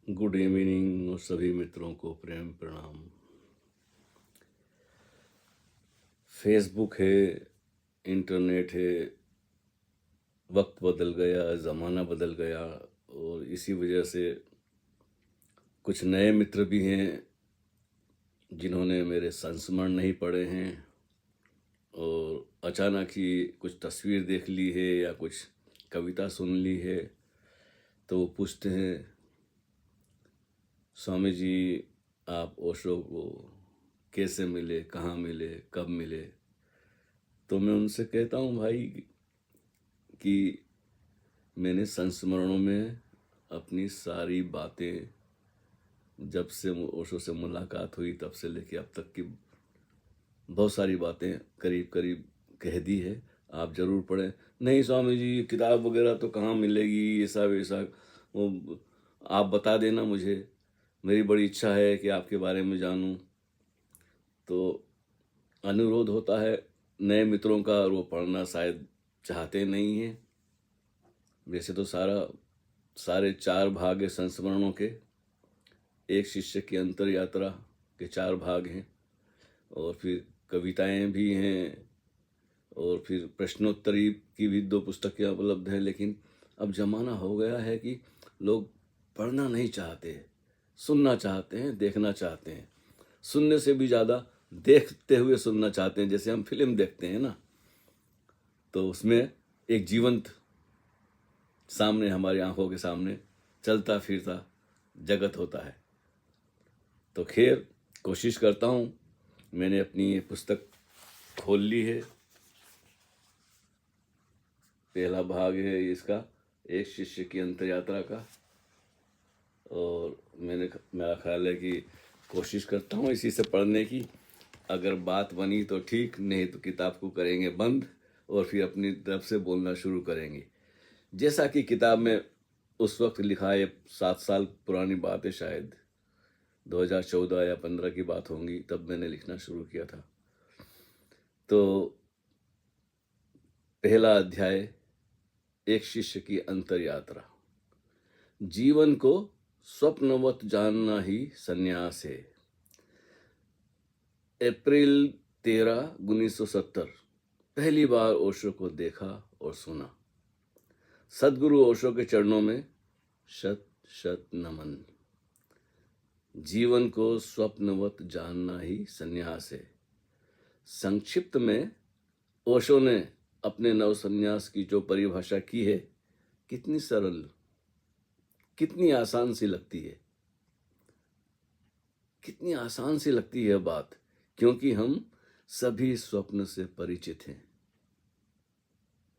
Good evening और सभी मित्रों को प्रेम प्रणाम। फेसबुक है, इंटरनेट है, वक्त बदल गया, ज़माना बदल गया और इसी वजह से कुछ नए मित्र भी हैं जिन्होंने मेरे संस्मरण नहीं पढ़े हैं और अचानक ही कुछ तस्वीर देख ली है या कुछ कविता सुन ली है तो वो पूछते हैं, स्वामी जी आप ओशो को कैसे मिले, कहाँ मिले, कब मिले? तो मैं उनसे कहता हूँ भाई कि मैंने संस्मरणों में अपनी सारी बातें, जब से ओशो से मुलाकात हुई तब से लेके अब तक की बहुत सारी बातें करीब करीब कह दी है। आप ज़रूर पढ़ें। नहीं स्वामी जी किताब वगैरह तो कहाँ मिलेगी, ऐसा वैसा, वो आप बता देना मुझे, मेरी बड़ी इच्छा है कि आपके बारे में जानूं। तो अनुरोध होता है नए मित्रों का और वो पढ़ना शायद चाहते नहीं हैं। वैसे तो सारे 4 भाग है संस्मरणों के। एक शिष्य की अंतर यात्रा के 4 भाग हैं और फिर कविताएं भी हैं और फिर प्रश्नोत्तरी की भी 2 पुस्तकें उपलब्ध हैं। लेकिन अब ज़माना हो गया है कि लोग पढ़ना नहीं चाहते, सुनना चाहते हैं, देखना चाहते हैं। सुनने से भी ज़्यादा देखते हुए सुनना चाहते हैं। जैसे हम फिल्म देखते हैं ना, तो उसमें एक जीवंत सामने, हमारी आंखों के सामने चलता फिरता जगत होता है। तो खैर कोशिश करता हूँ। मैंने अपनी ये पुस्तक खोल ली है। पहला भाग है इसका, एक शिष्य की अंतर यात्रा का। और मेरा ख्याल है कि कोशिश करता हूँ इसी से पढ़ने की। अगर बात बनी तो ठीक, नहीं तो किताब को करेंगे बंद और फिर अपनी तरफ से बोलना शुरू करेंगे। जैसा कि किताब में उस वक्त लिखा है, 7 साल पुरानी बात है, शायद 2014 या 15 की बात होंगी, तब मैंने लिखना शुरू किया था। तो पहला अध्याय, एक शिष्य की अंतर यात्रा। जीवन को स्वप्नवत जानना ही संन्यास है। अप्रैल 13, 1970 पहली बार ओशो को देखा और सुना। सदगुरु ओशो के चरणों में शत शत नमन। जीवन को स्वप्नवत जानना ही संन्यास है। संक्षिप्त में ओशो ने अपने नव संन्यास की जो परिभाषा की है, कितनी सरल, कितनी आसान सी लगती है, कितनी आसान सी लगती है बात, क्योंकि हम सभी स्वप्न से परिचित हैं,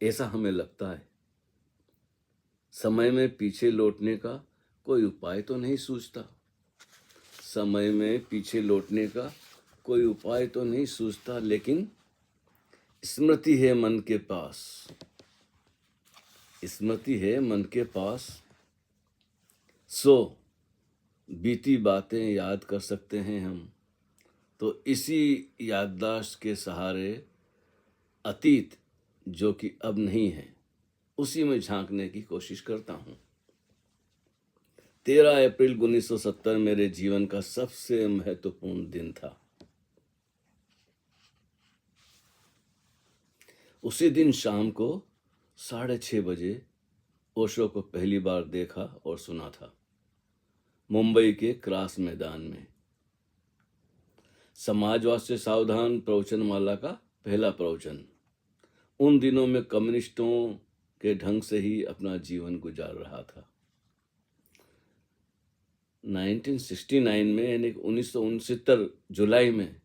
ऐसा हमें लगता है। समय में पीछे लौटने का कोई उपाय तो नहीं सूझता, समय में पीछे लौटने का कोई उपाय तो नहीं सूझता, लेकिन स्मृति है मन के पास, स्मृति है मन के पास। सो बीती बातें याद कर सकते हैं हम। तो इसी याददाश्त के सहारे अतीत, जो कि अब नहीं है, उसी में झांकने की कोशिश करता हूं। 13 अप्रैल 1970 मेरे जीवन का सबसे महत्वपूर्ण दिन था। उसी दिन शाम को 6:30 बजे ओशो को पहली बार देखा और सुना था, मुंबई के क्रास मैदान में। समाजवाद से सावधान प्रवचनमाला का पहला प्रवचन। उन दिनों में कम्युनिस्टों के ढंग से ही अपना जीवन गुजार रहा था। 1969 में, यानी 1969 जुलाई में,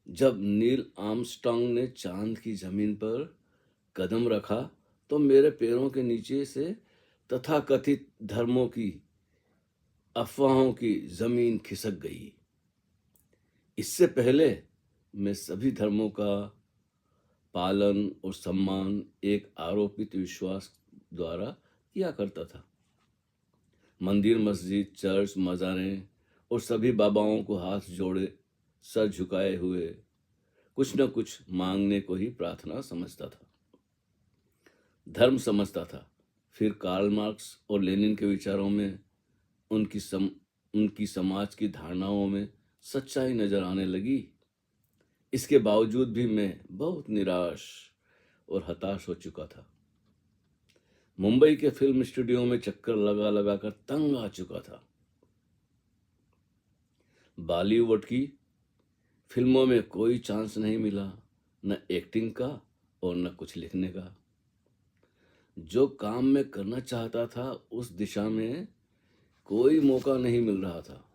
जब नील आर्मस्ट्रांग ने चांद की जमीन पर कदम रखा तो मेरे पैरों के नीचे से तथाकथित धर्मों की, अफवाहों की जमीन खिसक गई। इससे पहले मैं सभी धर्मों का पालन और सम्मान एक आरोपित विश्वास द्वारा किया करता था। मंदिर, मस्जिद, चर्च, मज़ारें और सभी बाबाओं को हाथ जोड़े, सर झुकाए हुए कुछ न कुछ मांगने को ही प्रार्थना समझता था, धर्म समझता था। फिर कार्ल मार्क्स और लेनिन के विचारों में उनकी समाज की धारणाओं में सच्चाई नजर आने लगी। इसके बावजूद भी मैं बहुत निराश और हताश हो चुका था। मुंबई के फिल्म स्टूडियो में चक्कर लगा लगा कर तंग आ चुका था। बॉलीवुड की फिल्मों में कोई चांस नहीं मिला, न एक्टिंग का और न कुछ लिखने का। जो काम मैं करना चाहता था उस दिशा में कोई मौका नहीं मिल रहा था।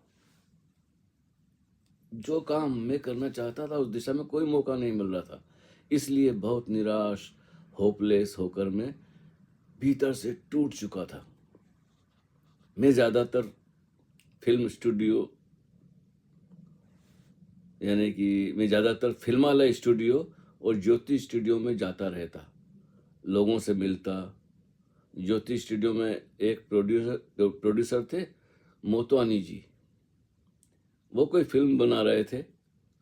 जो काम मैं करना चाहता था उस दिशा में कोई मौका नहीं मिल रहा था। इसलिए बहुत निराश, होपलेस होकर मैं भीतर से टूट चुका था। मैं ज़्यादातर फिल्म स्टूडियो यानी कि मैं ज़्यादातर फिल्मालय स्टूडियो और ज्योति स्टूडियो में जाता रहता, लोगों से मिलता। ज्योति स्टूडियो में एक प्रोड्यूसर थे, मोतवानी जी। वो कोई फिल्म बना रहे थे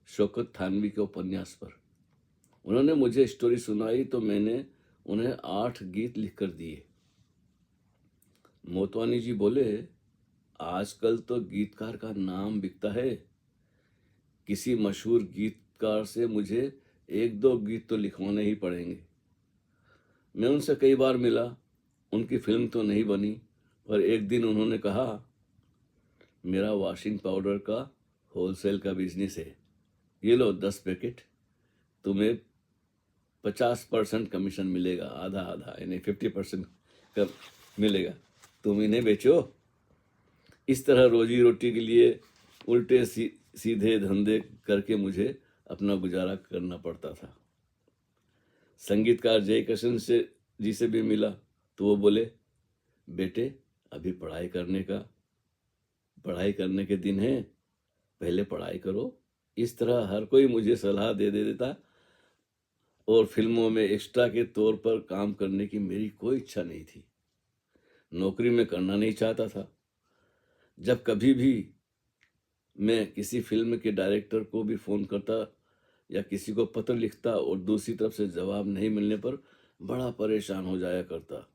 शौकत थानवी के उपन्यास पर। उन्होंने मुझे स्टोरी सुनाई तो मैंने उन्हें 8 गीत लिखकर दिए। मोतवानी जी बोले, आजकल तो गीतकार का नाम बिकता है, किसी मशहूर गीतकार से मुझे 1-2 गीत तो लिखवाने ही पड़ेंगे। मैं उनसे कई बार मिला, उनकी फिल्म तो नहीं बनी, पर एक दिन उन्होंने कहा, मेरा वॉशिंग पाउडर का होलसेल का बिजनेस है, ये लो 10 पैकेट, तुम्हें 50% कमीशन मिलेगा, आधा आधा यानी 50% का मिलेगा, तुम इन्हें बेचो। इस तरह रोजी रोटी के लिए उल्टे सीधे धंधे करके मुझे अपना गुजारा करना पड़ता था। संगीतकार जयकिशन जी से भी मिला तो वो बोले, बेटे अभी पढ़ाई करने के दिन हैं, पहले पढ़ाई करो। इस तरह हर कोई मुझे सलाह दे देता और फिल्मों में एक्स्ट्रा के तौर पर काम करने की मेरी कोई इच्छा नहीं थी। नौकरी में करना नहीं चाहता था। जब कभी भी मैं किसी फिल्म के डायरेक्टर को भी फोन करता या किसी को पत्र लिखता और दूसरी तरफ से जवाब नहीं मिलने पर बड़ा परेशान हो जाया करता।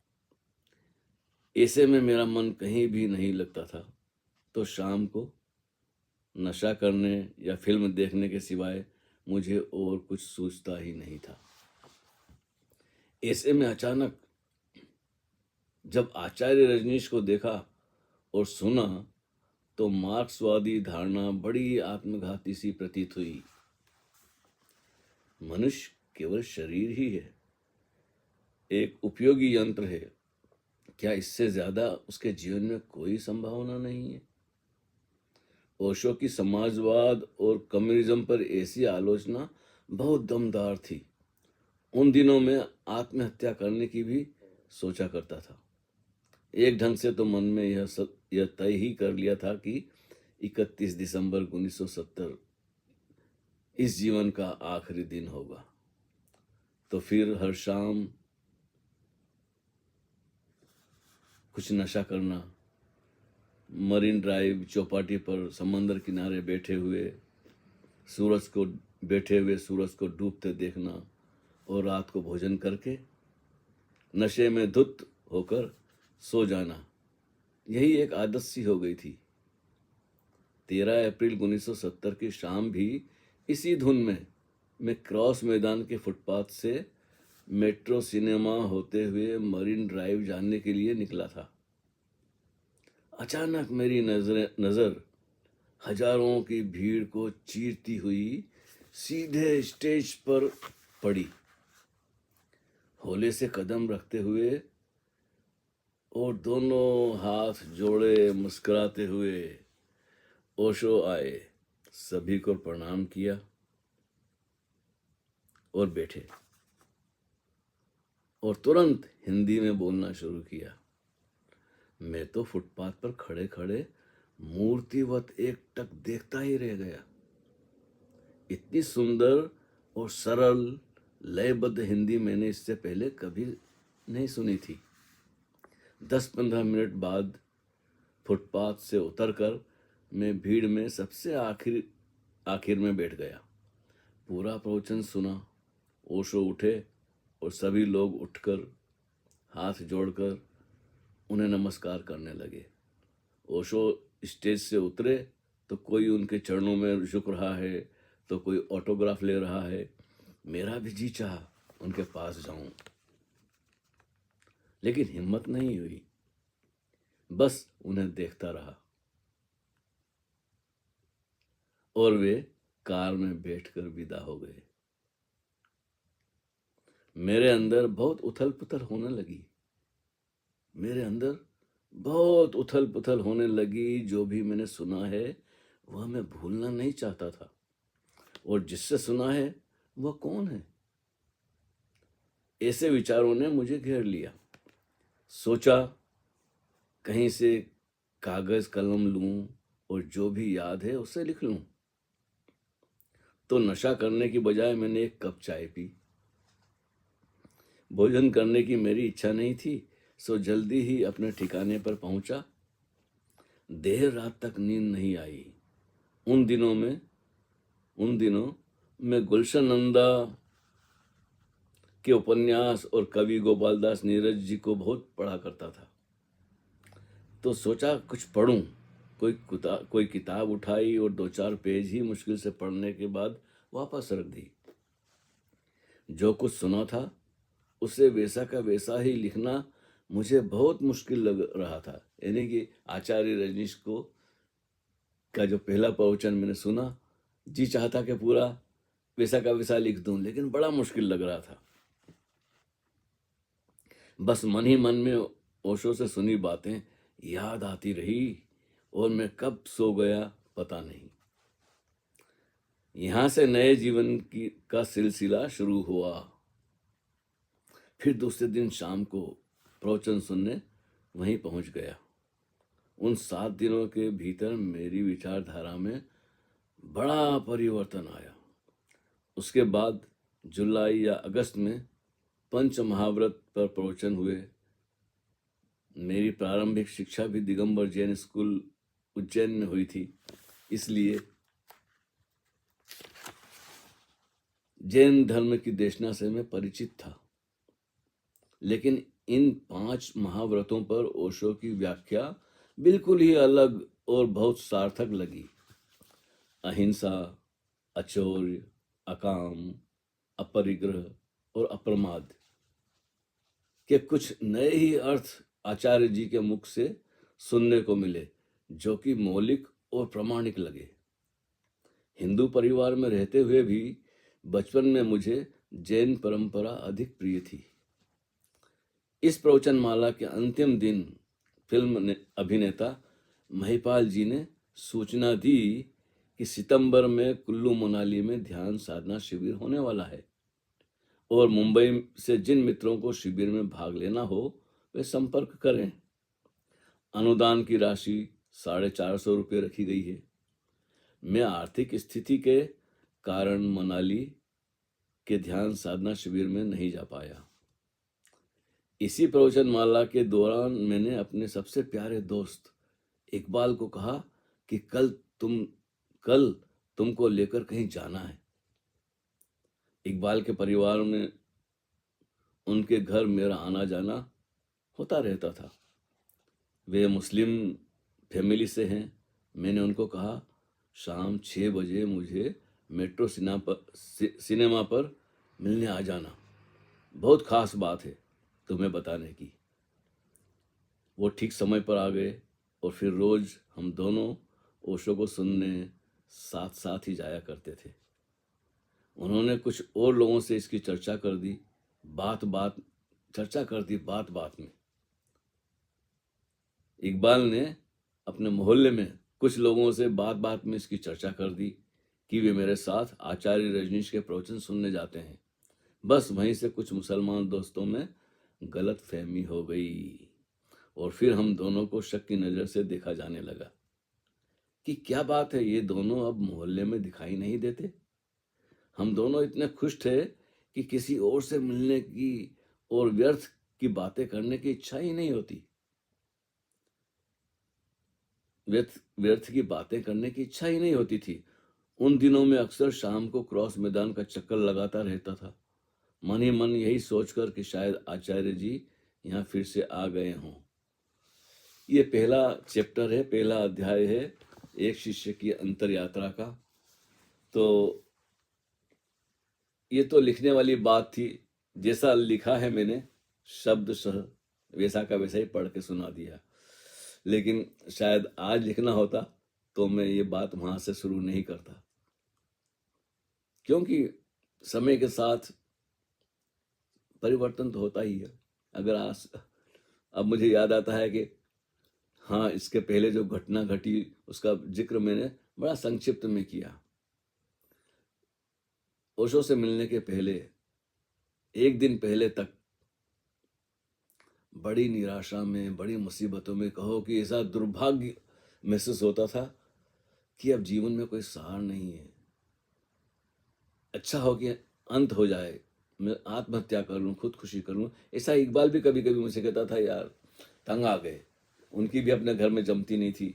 ऐसे में मेरा मन कहीं भी नहीं लगता था। तो शाम को नशा करने या फिल्म देखने के सिवाय मुझे और कुछ सूझता ही नहीं था। ऐसे में अचानक जब आचार्य रजनीश को देखा और सुना तो मार्क्सवादी धारणा बड़ी आत्मघाती सी प्रतीत हुई। मनुष्य केवल शरीर ही है, एक उपयोगी यंत्र है, क्या इससे ज्यादा उसके जीवन में कोई संभावना नहीं है? ओशो की समाजवाद और कम्युनिज्म पर ऐसी आलोचना बहुत दमदार थी। उन दिनों में आत्महत्या करने की भी सोचा करता था। एक ढंग से तो मन में यह तय ही कर लिया था कि 31 दिसंबर 1970 इस जीवन का आखिरी दिन होगा। तो फिर हर शाम कुछ नशा करना, मरीन ड्राइव चौपाटी पर समंदर किनारे बैठे हुए सूरज को डूबते देखना और रात को भोजन करके नशे में धुत होकर सो जाना, यही एक आदत सी हो गई थी। 13 अप्रैल 1970 की शाम भी इसी धुन में मैं क्रॉस मैदान के फुटपाथ से मेट्रो सिनेमा होते हुए मरीन ड्राइव जाने के लिए निकला था। अचानक मेरी नजर हजारों की भीड़ को चीरती हुई सीधे स्टेज पर पड़ी। होले से कदम रखते हुए और दोनों हाथ जोड़े मुस्कुराते हुए ओशो आए, सभी को प्रणाम किया और बैठे और तुरंत हिंदी में बोलना शुरू किया। मैं तो फुटपाथ पर खड़े खड़े मूर्तिवत एकटक देखता ही रह गया। इतनी सुंदर और सरल लयबद्ध हिंदी मैंने इससे पहले कभी नहीं सुनी थी। 10-15 मिनट बाद फुटपाथ से उतरकर मैं भीड़ में सबसे आखिर में बैठ गया। पूरा प्रवचन सुना। ओशो उठे और सभी लोग उठकर हाथ जोड़कर उन्हें नमस्कार करने लगे। ओशो स्टेज से उतरे तो कोई उनके चरणों में झुक रहा है, तो कोई ऑटोग्राफ ले रहा है। मेरा भी जी चाहा उनके पास जाऊं, लेकिन हिम्मत नहीं हुई, बस उन्हें देखता रहा। और वे कार में बैठकर विदा हो गए। मेरे अंदर बहुत उथल पुथल होने लगी। मेरे अंदर बहुत उथल पुथल होने लगी। जो भी मैंने सुना है वह मैं भूलना नहीं चाहता था, और जिससे सुना है वह कौन है। ऐसे विचारों ने मुझे घेर लिया। सोचा कहीं से कागज कलम लूं और जो भी याद है उसे लिख लूं। तो नशा करने की बजाय मैंने एक कप चाय पी। भोजन करने की मेरी इच्छा नहीं थी, सो जल्दी ही अपने ठिकाने पर पहुंचा। देर रात तक नींद नहीं आई। उन दिनों मैं गुलशन नंदा के उपन्यास और कवि गोपाल दास नीरज जी को बहुत पढ़ा करता था। तो सोचा कुछ पढ़ूं। कोई किताब उठाई और 2-4 पेज ही मुश्किल से पढ़ने के बाद वापस रख दी। जो कुछ सुना था उसे वैसा का वैसा ही लिखना मुझे बहुत मुश्किल लग रहा था। यानी कि आचार्य रजनीश को का जो पहला प्रवचन मैंने सुना, जी चाहता कि पूरा वैसा का वैसा लिख दूं, लेकिन बड़ा मुश्किल लग रहा था। बस मन ही मन में ओशो से सुनी बातें याद आती रही, और मैं कब सो गया पता नहीं। यहां से नए जीवन का सिलसिला शुरू हुआ। फिर दूसरे दिन शाम को प्रवचन सुनने वहीं पहुंच गया। उन 7 दिनों के भीतर मेरी विचारधारा में बड़ा परिवर्तन आया। उसके बाद जुलाई या अगस्त में पंच महाव्रत पर प्रवचन हुए। मेरी प्रारंभिक शिक्षा भी दिगंबर जैन स्कूल उज्जैन में हुई थी, इसलिए जैन धर्म की देशना से मैं परिचित था। लेकिन इन 5 महाव्रतों पर ओशो की व्याख्या बिल्कुल ही अलग और बहुत सार्थक लगी। अहिंसा, अचौर्य, अकाम, अपरिग्रह और अप्रमाद के कुछ नए ही अर्थ आचार्य जी के मुख से सुनने को मिले, जो कि मौलिक और प्रामाणिक लगे। हिंदू परिवार में रहते हुए भी बचपन में मुझे जैन परंपरा अधिक प्रिय थी। इस प्रवचनमाला के अंतिम दिन फिल्म अभिनेता महिपाल जी ने सूचना दी कि सितंबर में कुल्लू मनाली में ध्यान साधना शिविर होने वाला है, और मुंबई से जिन मित्रों को शिविर में भाग लेना हो वे संपर्क करें। अनुदान की राशि 450 रुपये रखी गई है। मैं आर्थिक स्थिति के कारण मनाली के ध्यान साधना शिविर में नहीं जा पाया। इसी प्रवचनमाला के दौरान मैंने अपने सबसे प्यारे दोस्त इकबाल को कहा कि कल तुमको लेकर कहीं जाना है। इकबाल के परिवार में उनके घर मेरा आना जाना होता रहता था। वे मुस्लिम फैमिली से हैं। मैंने उनको कहा शाम 6 बजे मुझे मेट्रो सिनेमा पर मिलने आ जाना, बहुत खास बात है तुम्हें बताने की। वो ठीक समय पर आ गए, और फिर रोज हम दोनों ओशो को सुनने साथ साथ ही जाया करते थे। उन्होंने कुछ और लोगों से इसकी चर्चा कर दी बात बात में। इकबाल ने अपने मोहल्ले में कुछ लोगों से बात में इसकी चर्चा कर दी कि वे मेरे साथ आचार्य रजनीश के प्रवचन सुनने जाते हैं। बस वहीं से कुछ मुसलमान दोस्तों में गलत फहमी हो गई, और फिर हम दोनों को शक की नजर से देखा जाने लगा कि क्या बात है, ये दोनों अब मोहल्ले में दिखाई नहीं देते। हम दोनों इतने खुश थे कि किसी और से मिलने की और व्यर्थ की बातें करने की इच्छा ही नहीं होती। व्यर्थ की बातें करने की इच्छा ही नहीं होती थी। उन दिनों में अक्सर शाम को क्रॉस मैदान का चक्कर लगाता रहता था, मन ही मन यही सोचकर कि शायद आचार्य जी यहाँ फिर से आ गए हों। ये पहला चैप्टर है, पहला अध्याय है एक शिष्य की अंतर यात्रा का। तो ये तो लिखने वाली बात थी, जैसा लिखा है मैंने शब्द सह वैसा का वैसा ही पढ़ के सुना दिया। लेकिन शायद आज लिखना होता तो मैं ये बात वहां से शुरू नहीं करता, क्योंकि समय के साथ परिवर्तन तो होता ही है। अगर आज अब मुझे याद आता है कि हाँ, इसके पहले जो घटना घटी उसका जिक्र मैंने बड़ा संक्षिप्त में किया। ओशो से मिलने के पहले एक दिन पहले तक बड़ी निराशा में, बड़ी मुसीबतों में, कहो कि ऐसा दुर्भाग्य महसूस होता था कि अब जीवन में कोई सार नहीं है। अच्छा हो कि अंत हो जाए, मैं आत्महत्या कर लूँ, खुदकुशी कर लूँ। ऐसा इकबाल भी कभी कभी मुझसे कहता था, यार तंग आ गए। उनकी भी अपने घर में जमती नहीं थी,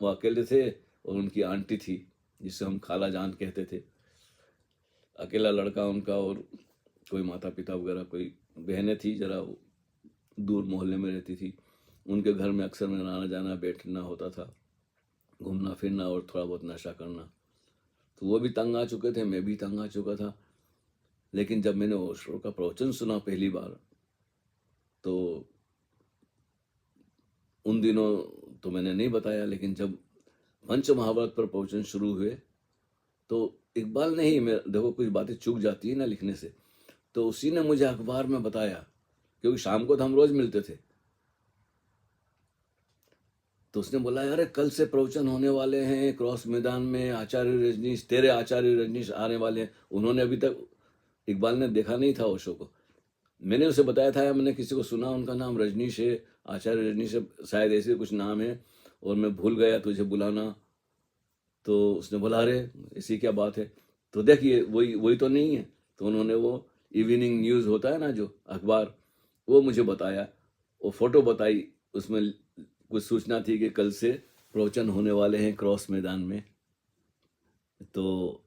वो अकेले थे और उनकी आंटी थी जिसे हम खाला जान कहते थे। अकेला लड़का उनका, और कोई माता पिता वगैरह, कोई बहनें थी जरा दूर मोहल्ले में रहती थी। उनके घर में अक्सर मेरा आना जाना, बैठना होता था, घूमना फिरना और थोड़ा बहुत नशा करना। तो वो भी तंग आ चुके थे, मैं भी तंग आ चुका था। लेकिन जब मैंने ओशो का प्रवचन सुना पहली बार, तो उन दिनों तो मैंने नहीं बताया, लेकिन जब पंच महाभारत पर प्रवचन शुरू हुए तो इकबाल ने ही, मैं देखो कुछ बातें चूक जाती है ना लिखने से, तो उसी ने मुझे अखबार में बताया, क्योंकि शाम को तो हम रोज मिलते थे। तो उसने बोला, अरे कल से प्रवचन होने वाले हैं क्रॉस मैदान में, आचार्य रजनीश, तेरे आचार्य रजनीश आने वाले हैं। उन्होंने अभी तक, इकबाल ने देखा नहीं था ओशो को। मैंने उसे बताया था, या मैंने किसी को सुना उनका नाम रजनीश है, आचार्य रजनीश है, शायद ऐसे कुछ नाम है, और मैं भूल गया तुझे बुलाना। तो उसने बोला, अरे ऐसी क्या बात है, तो देखिए वही वही तो नहीं है। तो उन्होंने वो इवनिंग न्यूज़ होता है ना जो अखबार, वो मुझे बताया, वो फोटो बताई, उसमें कुछ सूचना थी कि कल से प्रवचन होने वाले हैं क्रॉस मैदान में। तो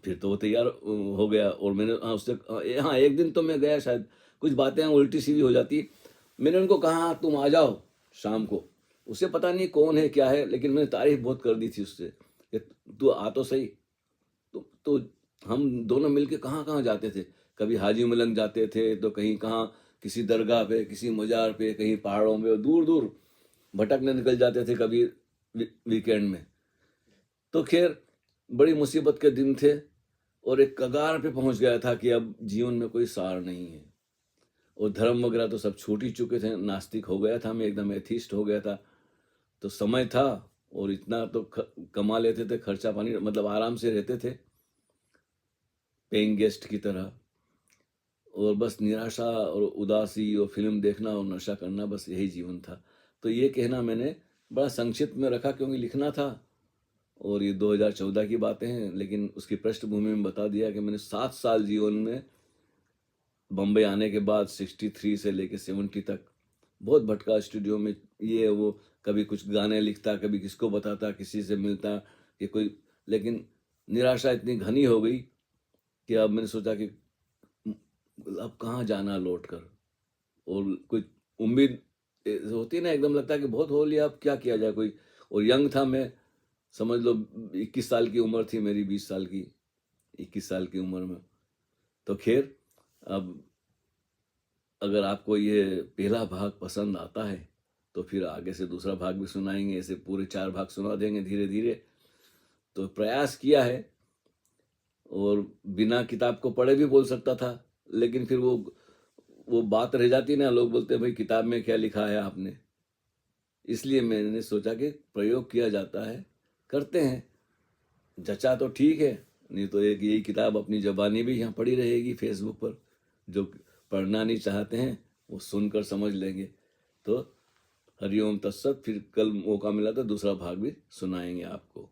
फिर तो वो तैयार हो गया, और मैंने उससे हाँ एक दिन तो मैं गया, शायद कुछ बातें उल्टी सीधी हो जाती। मैंने उनको कहा तुम आ जाओ शाम को। उसे पता नहीं कौन है क्या है, लेकिन मैंने तारीफ बहुत कर दी थी उससे कि तू आ तो सही। तो हम दोनों मिलके कहाँ कहाँ जाते थे, कभी हाजी मलंग जाते थे, तो कहीं कहाँ किसी दरगाह पे, किसी मजार पे, कहीं पहाड़ों में, दूर दूर भटकने निकल जाते थे कभी वीकेंड में। तो खैर बड़ी मुसीबत के दिन थे, और एक कगार पे पहुंच गया था कि अब जीवन में कोई सार नहीं है, और धर्म वगैरह तो सब छूट ही चुके थे। नास्तिक हो गया था मैं, एकदम एथीस्ट हो गया था। तो समय था, और इतना तो कमा लेते थे, खर्चा पानी मतलब आराम से रहते थे पेइंग गेस्ट की तरह। और बस निराशा और उदासी और फिल्म देखना और नशा करना, बस यही जीवन था। तो ये कहना मैंने बड़ा संक्षिप्त में रखा, क्योंकि लिखना था, और ये 2014 की बातें हैं। लेकिन उसकी पृष्ठभूमि में बता दिया कि मैंने 7 साल जीवन में, बम्बई आने के बाद 63 से लेके 70 तक बहुत भटका, स्टूडियो में ये वो, कभी कुछ गाने लिखता, कभी किसको बताता, किसी से मिलता कि कोई। लेकिन निराशा इतनी घनी हो गई कि अब मैंने सोचा कि अब कहाँ जाना लौट कर, और कोई उम्मीद होती है ना, एकदम लगता है कि बहुत हो लिया, अब क्या किया जाए कोई। और यंग था मैं, समझ लो 21 साल की उम्र थी मेरी, 20 साल की, 21 साल की उम्र में। तो खैर, अब अगर आपको ये पहला भाग पसंद आता है तो फिर आगे से दूसरा भाग भी सुनाएंगे, ऐसे पूरे 4 भाग सुना देंगे धीरे धीरे। तो प्रयास किया है, और बिना किताब को पढ़े भी बोल सकता था, लेकिन फिर वो बात रह जाती ना, लोग बोलते हैं भाई किताब में क्या लिखा है आपने। इसलिए मैंने सोचा कि प्रयोग किया जाता है, करते हैं, जचा तो ठीक है, नहीं तो एक यही किताब अपनी ज़बानी भी यहाँ पड़ी रहेगी फेसबुक पर। जो पढ़ना नहीं चाहते हैं वो सुनकर समझ लेंगे। तो हरिओम तत्सत, फिर कल मौका मिला तो दूसरा भाग भी सुनाएंगे आपको।